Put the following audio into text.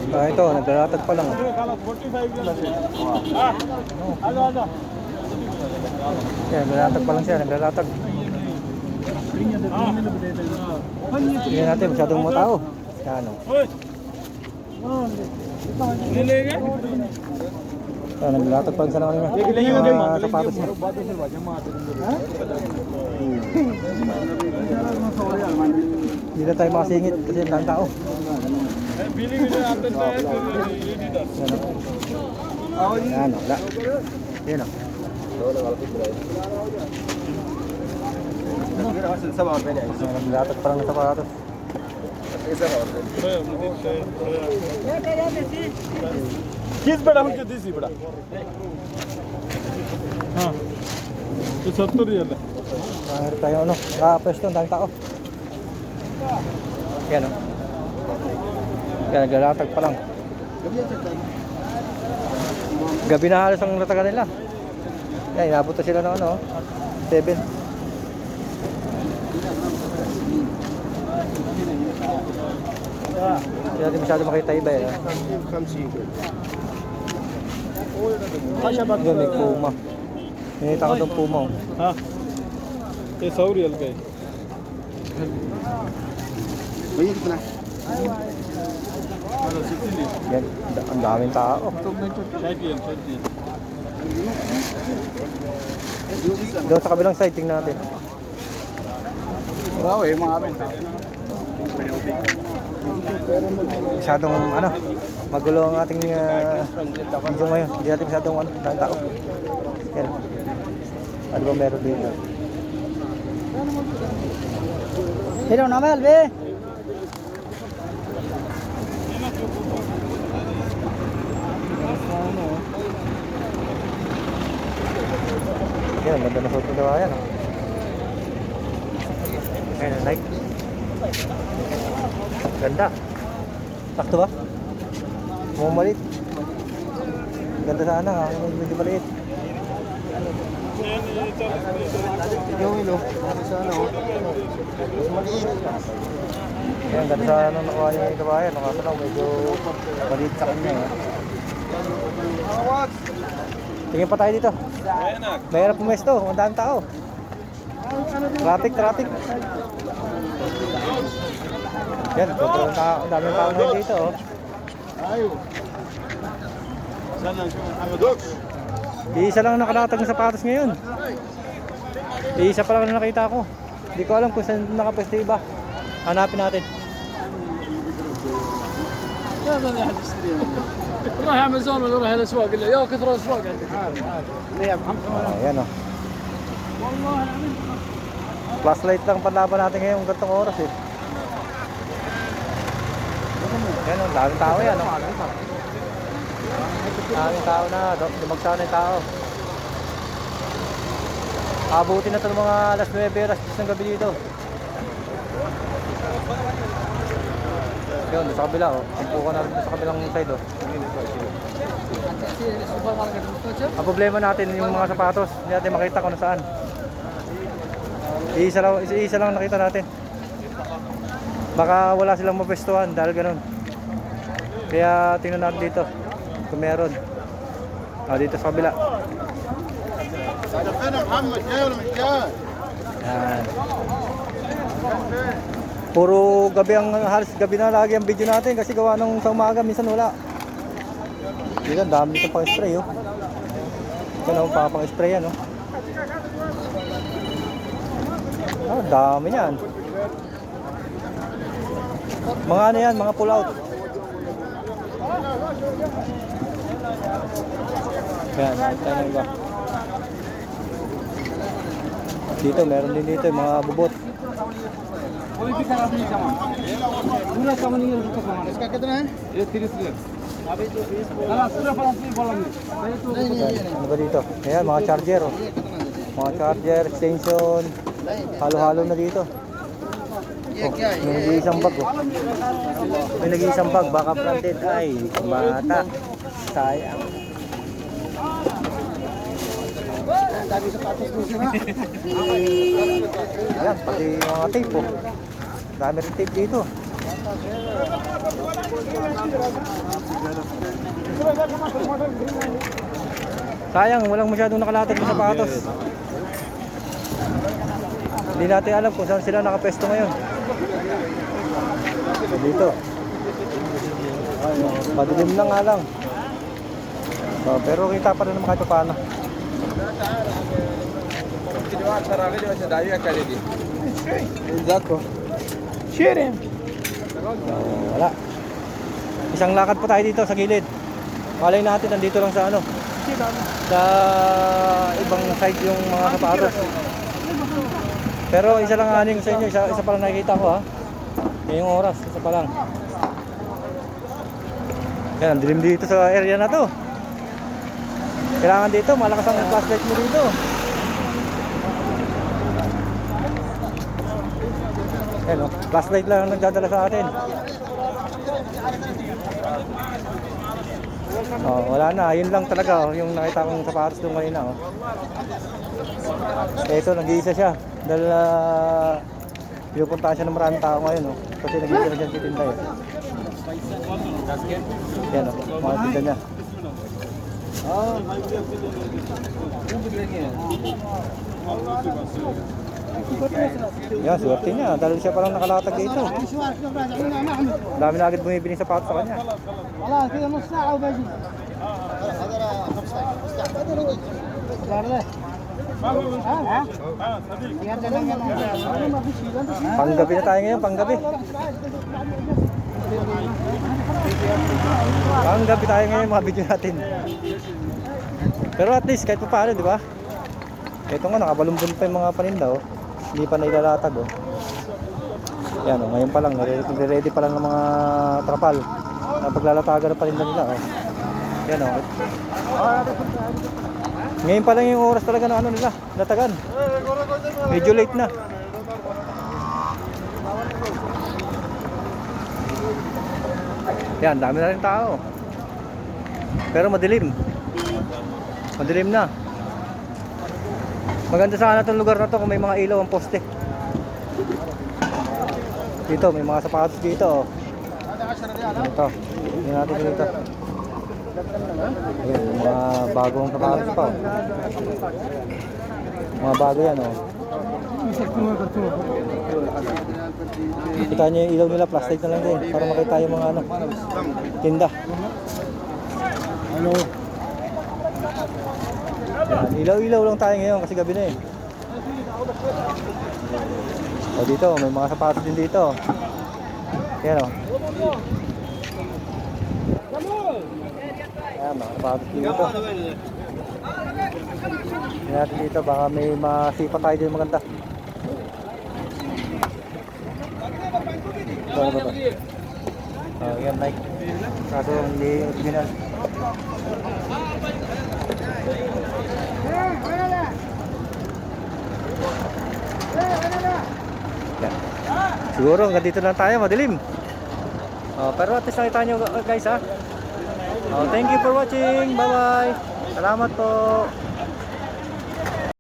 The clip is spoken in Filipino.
Ito, naglalatag pa lang. Yan, naglalatag pa lang siya, naglalatag. Hindi natin masyadong mga tao. Yan o. Yan, naglalatag pa lang siya naman yung mga sapatos niya. Hindi na tayo makasingit kasi ang tao. Yan o, wala. Yan o. Naglalatag pa lang ng sapatos. किस बड़ा हम कितनी सी बड़ा हाँ तो 70 रियल है Meron tayo ano, nakapwesto, ang daming tao. Yan o. Yan, naglalatag pa lang. Gabi na halos ang latagan nila. Yan, inabot na sila ng ano, 7. Hindi natin masyado makita iba eh. Yan, may puma. Hinita ko itong puma. हाँ ये 100 रियल का है भैया कितना Yan, ang daming tao. 60 real Doon sa kabilang side, tingnan natin. wow eh mga amin Masyadong ano, magulo ang ating video ngayon. Hindi natin masyadong ano, daming tao. Yan. Ano ba meron dito? Hello, Namal, be. Yan, ganda na suot ng dawayan. Ayan, Nike. Ganda. Sakto ba? Mukhang maliit. Ganda sana, medyo maliit. yung ilo sana oh mas maliit Yan, ganda sana nung nakuha niya yung dawayan. Kaso lang, medyo maliit sa kanya. Tingin pa tayo dito. Mahirap pumesto, ang daming tao. Traffic. Yan, ang daming tao ngayon dito. Oh. Iisa lang nakalatag ng sapatos ngayon. Iisa pa lang na nakita ko. Hindi ko alam kung saan nakapwesto iba. Hanapin natin. روح امازون ولا روح الاسواق اللي يا كثر الاسواق عندك Ayan o. Flashlight lang panlaban natin ngayon gantong oras eh. Ayan o, daming tao yan o. Daming tao na, dumagsa na yung tao. Abutin na ito ng mga alas 9, alas 10 ng gabi dito. Yun, sa kabila o. Tingpo na rin sa kabilang side o. Ang problema natin yung mga sapatos, hindi natin makita kung nasaan. Isa lang nakita natin. Baka wala silang mapwestuhan dahil ganun. Kaya tingnan natin dito kung meron. Dito sa kabila. Yan. Puro gabi halos gabi na lagi ang video natin kasi gawa nung sa umaga minsan wala. Dito, dami nito pang spray oh. Ito na pang spray yan oh. Dami yan. Mga ano yan, mga pull out. Yan, tayo iba. Dito, meron din dito mga bubot. इसका कितना है ये 30 real Ano ba dito? Ayan, mga charger oh. Mga charger, extension. Halo-halo na dito. ये क्या है May nag-iisang bag oh. May nag-iisang bag, baka planted. Ay, bata. Sayang. dami sapatos ko siya Ayan, pati mga tape oh. Dami rin tape dito. Sayang, walang masyadong nakalatag na sapatos. Hindi natin alam kung saan sila nakapesto ngayon. Dito. Madilim na nga lang. Pero kita pa rin naman kahit paano. Wala. Isang lakad pa tayo dito sa gilid. Malay natin nandito lang sa ano. Sa ibang side yung mga sapatos. Pero isa lang aning sa inyo, isa pa lang nakikita ko ha. Yan yung oras, isa pa lang. Yan, ang dilim dito sa area na to. Kailangan dito, malakas ang flashlight mo dito. Yan o, flashlight lang ang nagdadala sa atin. Oh, wala na, yun lang talaga yung nakita kong sapatos doon kanina oh. Ito, nag-iisa siya dahil pinupuntahan siya ng maraming tao ngayon oh. Kasi nag-iisa na siya titinda eh. Yan oh, mga tinda niya. Yan, swerte niya dahil siya parang nakalatag dito. Dami na agad bumibili ng sapatos sa kanya. خلاص كذا نص ساعة وبجي هذا 5 Panggabi na tayo ngayon, panggabi. Panggabi tayo ngayon, mga video natin. Pero at least kahit pa paano, di ba? Ito nga, nakabalumbon pa yung mga paninda oh. Hindi pa nailalatag oh. Yan oh, ngayon pa lang, ready pa lang ng mga trapal. Paglalatagan ng paninda nila oh. Yan oh. Ngayon pa lang yung oras talaga ng ano nila, latagan. Medyo late na. Yan, dami na rin tao. Pero madilim. Madilim na. Maganda sana itong lugar na to kung may mga ilaw ang poste. Dito, may mga sapatos dito. Ito. Tingnan natin dito. Ayan, mga bagong sapatos pa. Mga bago yan oh. Kita nyo yung ilaw nila, plastic na lang din. Para makita yung mga ano, tinda. Yan, ilaw-ilaw lang tayo ngayon kasi gabi na eh. O dito, may mga sapatos din dito. Yan o. Ayan, mga sapatos dito. Yan natin dito, baka may masipa tayo din maganda. Ito ano ba ito? Yan, Nike. Kaso hindi original. Yan. Siguro hanggang dito lang tayo, madilim. Pero at least nakita nyo guys ha. Thank you for watching. Bye bye. Salamat po.